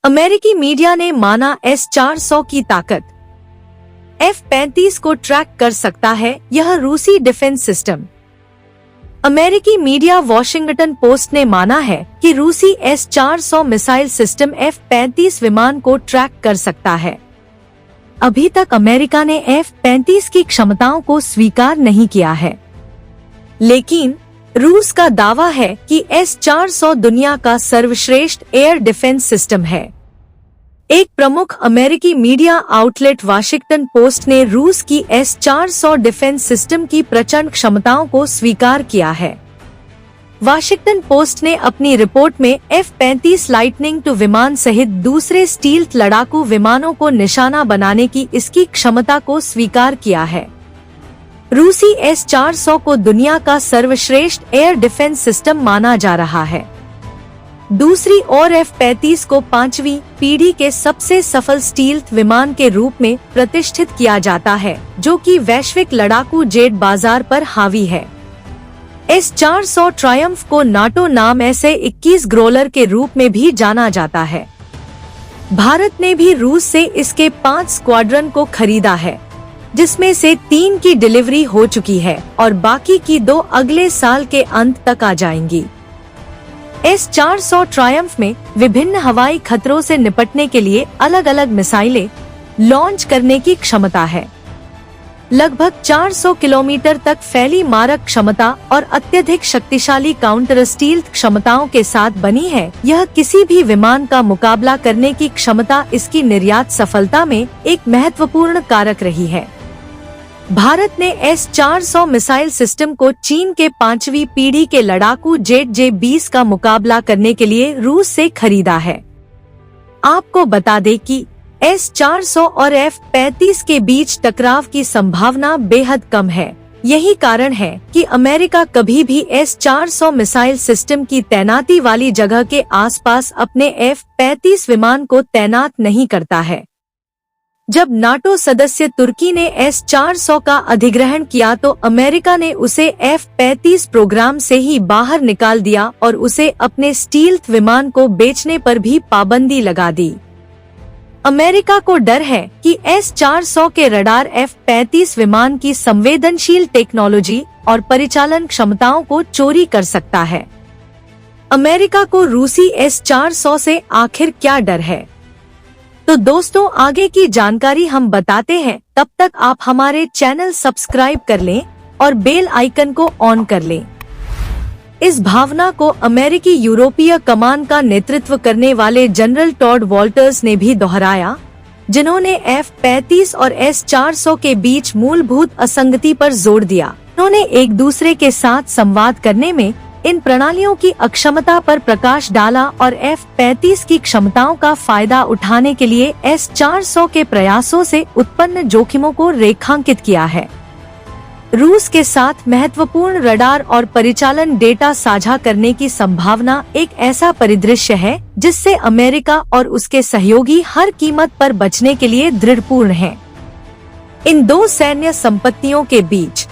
अमेरिकी मीडिया ने माना S-400 की ताकत। F-35 को ट्रैक कर सकता है यह रूसी डिफेंस सिस्टम। अमेरिकी मीडिया वॉशिंगटन पोस्ट ने माना है कि रूसी S-400 मिसाइल सिस्टम F-35 विमान को ट्रैक कर सकता है। अभी तक अमेरिका ने F-35 की क्षमताओं को स्वीकार नहीं किया है, लेकिन रूस का दावा है कि S-400 दुनिया का सर्वश्रेष्ठ एयर डिफेंस सिस्टम है। एक प्रमुख अमेरिकी मीडिया आउटलेट वाशिंगटन पोस्ट ने रूस की S-400 डिफेंस सिस्टम की प्रचंड क्षमताओं को स्वीकार किया है। वाशिंगटन पोस्ट ने अपनी रिपोर्ट में F-35 लाइटनिंग II विमान सहित दूसरे स्टील्थ लड़ाकू विमानों को निशाना बनाने की इसकी क्षमता को स्वीकार किया है। रूसी S-400 को दुनिया का सर्वश्रेष्ठ एयर डिफेंस सिस्टम माना जा रहा है। दूसरी ओर F-35 को 5वीं पीढ़ी के सबसे सफल स्टील्थ विमान के रूप में प्रतिष्ठित किया जाता है, जो कि वैश्विक लड़ाकू जेट बाजार पर हावी है। S-400 ट्रायम्फ को नाटो नाम SA-21 ग्रोलर के रूप में भी जाना जाता है। भारत ने भी रूस से इसके 5 स्क्वाड्रन को खरीदा है, जिसमें से 3 की डिलीवरी हो चुकी है और बाकी की 2 अगले साल के अंत तक आ जाएंगी। S-400 ट्रायम्फ में विभिन्न हवाई खतरों से निपटने के लिए अलग अलग मिसाइलें लॉन्च करने की क्षमता है। लगभग 400 किलोमीटर तक फैली मारक क्षमता और अत्यधिक शक्तिशाली काउंटर स्टील्थ क्षमताओं के साथ बनी है। यह किसी भी विमान का मुकाबला करने की क्षमता इसकी निर्यात सफलता में एक महत्वपूर्ण कारक रही है। भारत ने S-400 मिसाइल सिस्टम को चीन के 5वीं पीढ़ी के लड़ाकू जेट J-20 का मुकाबला करने के लिए रूस से खरीदा है। आपको बता दें कि S-400 और F-35 के बीच टकराव की संभावना बेहद कम है। यही कारण है कि अमेरिका कभी भी S-400 मिसाइल सिस्टम की तैनाती वाली जगह के आसपास अपने F-35 विमान को तैनात नहीं करता है। जब नाटो सदस्य तुर्की ने S-400 का अधिग्रहण किया तो अमेरिका ने उसे F-35 प्रोग्राम से ही बाहर निकाल दिया और उसे अपने स्टील्थ विमान को बेचने पर भी पाबंदी लगा दी। अमेरिका को डर है कि S-400 के रडार F-35 विमान की संवेदनशील टेक्नोलॉजी और परिचालन क्षमताओं को चोरी कर सकता है। अमेरिका को रूसी S-400 से आखिर क्या डर है? तो दोस्तों, आगे की जानकारी हम बताते हैं। तब तक आप हमारे चैनल सब्सक्राइब कर लें और बेल आइकन को ऑन कर लें। इस भावना को अमेरिकी यूरोपीय कमान का नेतृत्व करने वाले जनरल टॉड वॉल्टर्स ने भी दोहराया, जिन्होंने F-35 और S-400 के बीच मूलभूत असंगति पर जोर दिया। उन्होंने एक दूसरे के साथ संवाद करने में इन प्रणालियों की अक्षमता पर प्रकाश डाला और F-35 की क्षमताओं का फायदा उठाने के लिए S-400 के प्रयासों से उत्पन्न जोखिमों को रेखांकित किया है। रूस के साथ महत्वपूर्ण रडार और परिचालन डेटा साझा करने की संभावना एक ऐसा परिदृश्य है जिससे अमेरिका और उसके सहयोगी हर कीमत पर बचने के लिए दृढ़पूर्ण हैं। इन दो सैन्य संपत्तियों के बीच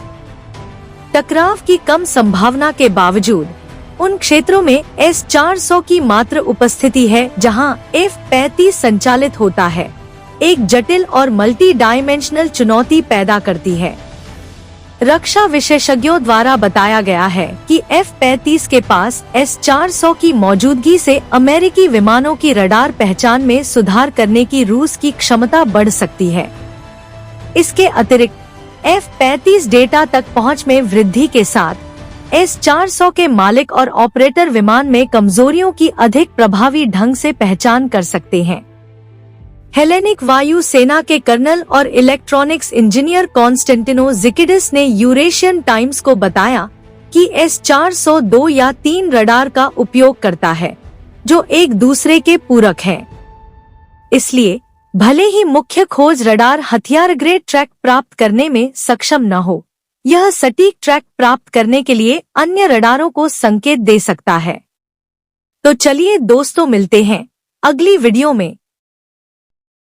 टकराव की कम संभावना के बावजूद उन क्षेत्रों में S-400 की मात्र उपस्थिति है जहां F-35 संचालित होता है, एक जटिल और मल्टी डायमेंशनल चुनौती पैदा करती है। रक्षा विशेषज्ञों द्वारा बताया गया है कि F-35 के पास S-400 की मौजूदगी से अमेरिकी विमानों की रडार पहचान में सुधार करने की रूस की क्षमता बढ़ सकती है। इसके अतिरिक्त F-35 डेटा तक पहुंच में वृद्धि के साथ S-400 के मालिक और ऑपरेटर विमान में कमजोरियों की अधिक प्रभावी ढंग से पहचान कर सकते हैं। हेलेनिक वायु सेना के कर्नल और इलेक्ट्रॉनिक्स इंजीनियर कॉन्स्टेंटिनो जिकिडिस ने यूरेशियन टाइम्स को बताया कि S-400 2 या 3 रडार का उपयोग करता है, जो एक दूसरे के पूरक हैं। इसलिए भले ही मुख्य खोज रडार हथियार ग्रेड ट्रैक प्राप्त करने में सक्षम न हो, यह सटीक ट्रैक प्राप्त करने के लिए अन्य रडारों को संकेत दे सकता है। तो चलिए दोस्तों, मिलते हैं अगली वीडियो में।